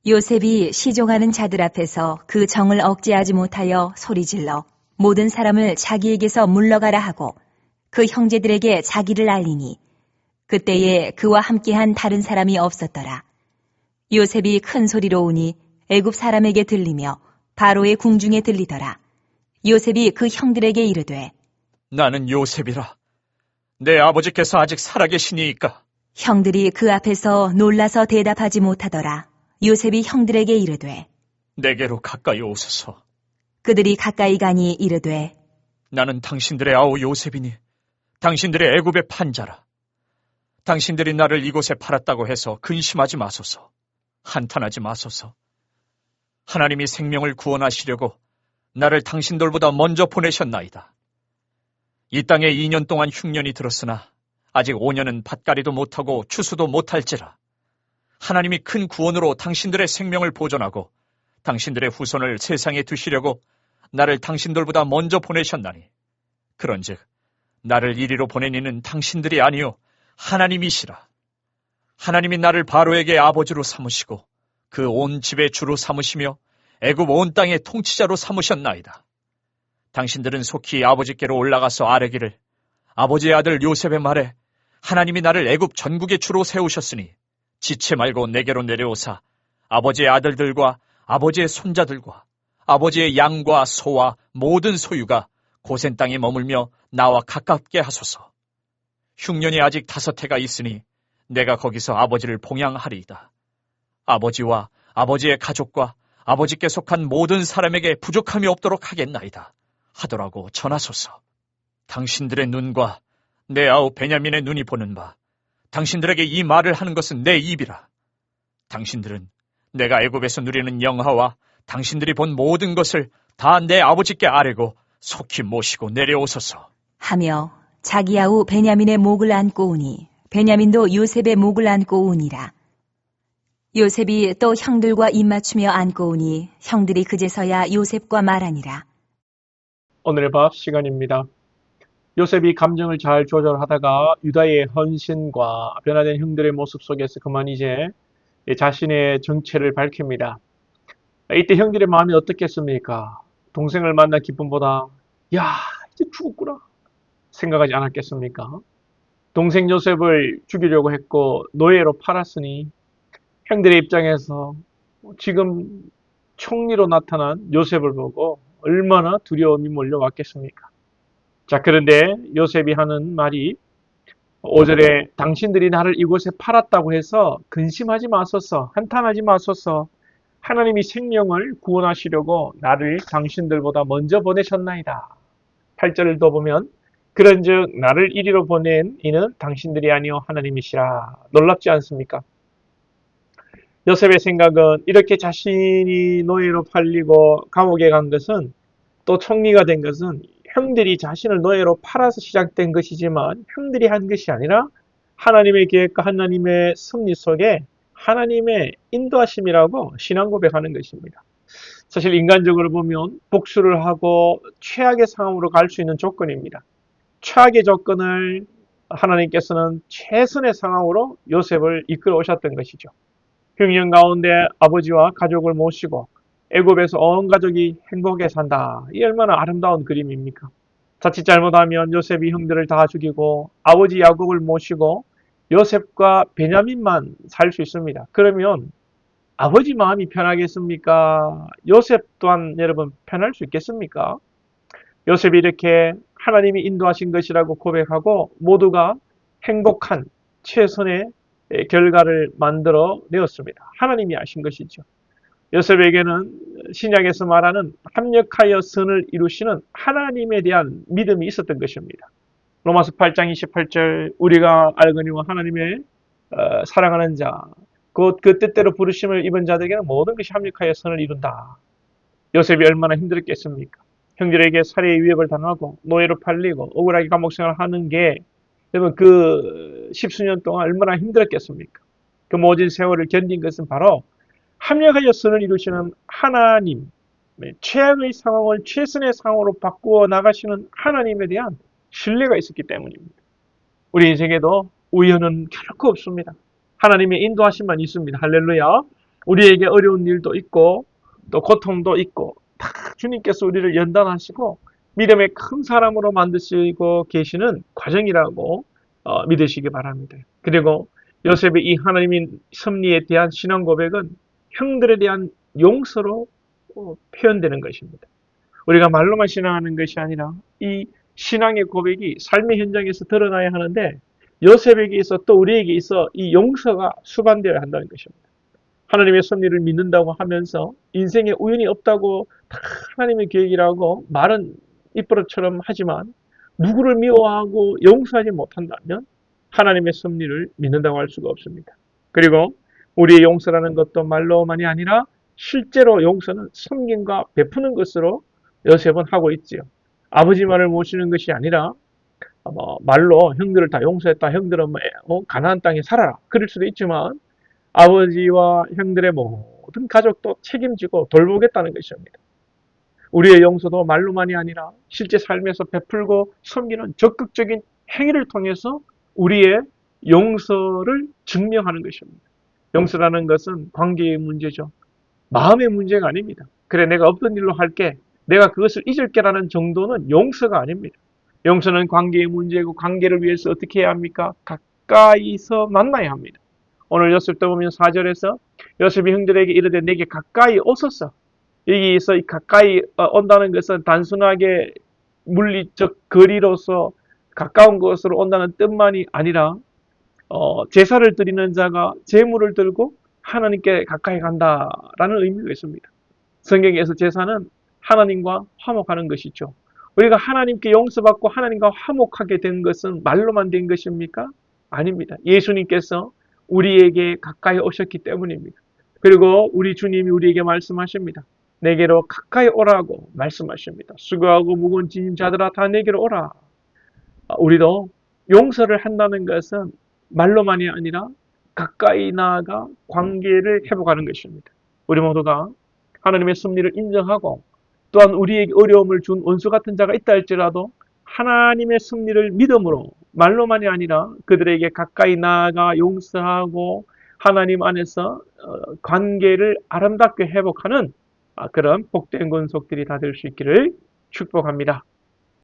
요셉이 시종하는 자들 앞에서 그 정을 억제하지 못하여 소리질러 모든 사람을 자기에게서 물러가라 하고 그 형제들에게 자기를 알리니 그때에 그와 함께한 다른 사람이 없었더라. 요셉이 큰 소리로 우니 애굽 사람에게 들리며 바로의 궁중에 들리더라. 요셉이 그 형들에게 이르되 나는 요셉이라. 내 아버지께서 아직 살아계시니이까. 형들이 그 앞에서 놀라서 대답하지 못하더라. 요셉이 형들에게 이르되 내게로 가까이 오소서. 그들이 가까이 가니 이르되 나는 당신들의 아우 요셉이니 당신들의 애굽의 판자라. 당신들이 나를 이곳에 팔았다고 해서 근심하지 마소서. 한탄하지 마소서. 하나님이 생명을 구원하시려고 나를 당신들보다 먼저 보내셨나이다. 이 땅에 2년 동안 흉년이 들었으나 아직 5년은 밭갈이도 못하고 추수도 못할지라. 하나님이 큰 구원으로 당신들의 생명을 보존하고 당신들의 후손을 세상에 두시려고 나를 당신들보다 먼저 보내셨나니 그런즉 나를 이리로 보낸 이는 당신들이 아니요 하나님이시라. 하나님이 나를 바로에게 아버지로 삼으시고 그 온 집의 주로 삼으시며 애굽 온 땅의 통치자로 삼으셨나이다. 당신들은 속히 아버지께로 올라가서 아뢰기를 아버지의 아들 요셉의 말에 하나님이 나를 애굽 전국의 주로 세우셨으니 지체 말고 내게로 내려오사 아버지의 아들들과 아버지의 손자들과 아버지의 양과 소와 모든 소유가 고센 땅에 머물며 나와 가깝게 하소서. 흉년이 아직 5해가 있으니 내가 거기서 아버지를 봉양하리이다. 아버지와 아버지의 가족과 아버지께 속한 모든 사람에게 부족함이 없도록 하겠나이다. 하더라고 전하소서. 당신들의 눈과 내 아우 베냐민의 눈이 보는 바 당신들에게 이 말을 하는 것은 내 입이라. 당신들은 내가 애굽에서 누리는 영화와 당신들이 본 모든 것을 다 내 아버지께 아뢰고 속히 모시고 내려오소서. 하며 자기 아우 베냐민의 목을 안고 오니 베냐민도 요셉의 목을 안고 오니라. 요셉이 또 형들과 입맞추며 안고 오니 형들이 그제서야 요셉과 말하니라. 오늘의 밥 시간입니다. 요셉이 감정을 잘 조절하다가 유다의 헌신과 변화된 형들의 모습 속에서 그만 이제 자신의 정체를 밝힙니다. 이때 형들의 마음이 어떻겠습니까? 동생을 만난 기쁨보다 야 이제 죽었구나 생각하지 않았겠습니까? 동생 요셉을 죽이려고 했고 노예로 팔았으니 형들의 입장에서 지금 총리로 나타난 요셉을 보고 얼마나 두려움이 몰려왔겠습니까? 자, 그런데 요셉이 하는 말이 5절에 당신들이 나를 이곳에 팔았다고 해서 근심하지 마소서, 한탄하지 마소서. 하나님이 생명을 구원하시려고 나를 당신들보다 먼저 보내셨나이다. 8절을 더 보면 그런즉 나를 이리로 보낸 이는 당신들이 아니요 하나님이시라. 놀랍지 않습니까? 요셉의 생각은 이렇게 자신이 노예로 팔리고 감옥에 간 것은 또 총리가 된 것은 형들이 자신을 노예로 팔아서 시작된 것이지만 형들이 한 것이 아니라 하나님의 계획과 하나님의 섭리 속에 하나님의 인도하심이라고 신앙 고백하는 것입니다. 사실 인간적으로 보면 복수를 하고 최악의 상황으로 갈 수 있는 조건입니다. 최악의 조건을 하나님께서는 최선의 상황으로 요셉을 이끌어 오셨던 것이죠. 흉년 가운데 아버지와 가족을 모시고 애굽에서 온 가족이 행복하게 산다. 이 얼마나 아름다운 그림입니까? 자칫 잘못하면 요셉이 형들을 다 죽이고 아버지 야곱을 모시고 요셉과 베냐민만 살 수 있습니다. 그러면 아버지 마음이 편하겠습니까? 요셉 또한 여러분 편할 수 있겠습니까? 요셉이 이렇게 하나님이 인도하신 것이라고 고백하고 모두가 행복한 최선의 결과를 만들어 내었습니다. 하나님이 하신 것이죠. 요셉에게는 신약에서 말하는 합력하여 선을 이루시는 하나님에 대한 믿음이 있었던 것입니다. 로마서 8장 28절 우리가 알거니와 하나님의 사랑하는 자 곧 그 뜻대로 부르심을 입은 자들에게는 모든 것이 합력하여 선을 이룬다. 요셉이 얼마나 힘들었겠습니까? 형들에게 살해의 위협을 당하고 노예로 팔리고 억울하게 감옥 생활을 하는 게 여러분 그 십수년 동안 얼마나 힘들었겠습니까? 그 모진 세월을 견딘 것은 바로 합력하여 선을 이루시는 하나님, 최악의 상황을 최선의 상황으로 바꾸어 나가시는 하나님에 대한 신뢰가 있었기 때문입니다. 우리 인생에도 우연은 결코 없습니다. 하나님의 인도하심만 있습니다. 할렐루야. 우리에게 어려운 일도 있고 또 고통도 있고 다 주님께서 우리를 연단하시고 믿음의 큰 사람으로 만드시고 계시는 과정이라고 믿으시기 바랍니다. 그리고 요셉의 이 하나님의 섭리에 대한 신앙 고백은 형들에 대한 용서로 표현되는 것입니다. 우리가 말로만 신앙하는 것이 아니라 이 신앙의 고백이 삶의 현장에서 드러나야 하는데 요셉에게 있어 또 우리에게 있어 이 용서가 수반되어야 한다는 것입니다. 하나님의 섭리를 믿는다고 하면서 인생에 우연이 없다고 다 하나님의 계획이라고 말은 입버릇처럼 하지만 누구를 미워하고 용서하지 못한다면 하나님의 섭리를 믿는다고 할 수가 없습니다. 그리고 우리의 용서라는 것도 말로만이 아니라 실제로 용서는 섬김과 베푸는 것으로 요셉은 하고 있지요. 아버지 말을 모시는 것이 아니라 말로 형들을 다 용서했다. 형들은 가나안 땅에 살아라. 그럴 수도 있지만 아버지와 형들의 모든 가족도 책임지고 돌보겠다는 것입니다. 우리의 용서도 말로만이 아니라 실제 삶에서 베풀고 섬기는 적극적인 행위를 통해서 우리의 용서를 증명하는 것입니다. 용서라는 것은 관계의 문제죠. 마음의 문제가 아닙니다. 그래, 내가 없던 일로 할게. 내가 그것을 잊을게라는 정도는 용서가 아닙니다. 용서는 관계의 문제고 관계를 위해서 어떻게 해야 합니까? 가까이서 만나야 합니다. 오늘 요셉도 보면 4절에서 요셉이 형들에게 이르되 내게 가까이 오소서. 여기서 가까이 온다는 것은 단순하게 물리적 거리로서 가까운 것으로 온다는 뜻만이 아니라 제사를 드리는 자가 제물을 들고 하나님께 가까이 간다라는 의미가 있습니다. 성경에서 제사는 하나님과 화목하는 것이죠. 우리가 하나님께 용서받고 하나님과 화목하게 된 것은 말로만 된 것입니까? 아닙니다. 예수님께서 우리에게 가까이 오셨기 때문입니다. 그리고 우리 주님이 우리에게 말씀하십니다. 내게로 가까이 오라고 말씀하십니다. 수고하고 무거운 짐진 자들아 다 내게로 오라. 우리도 용서를 한다는 것은 말로만이 아니라 가까이 나아가 관계를 회복하는 것입니다. 우리 모두가 하나님의 섭리를 인정하고 또한 우리에게 어려움을 준 원수 같은 자가 있다 할지라도 하나님의 섭리를 믿음으로 말로만이 아니라 그들에게 가까이 나아가 용서하고 하나님 안에서 관계를 아름답게 회복하는 그런 복된 권속들이 다 될 수 있기를 축복합니다.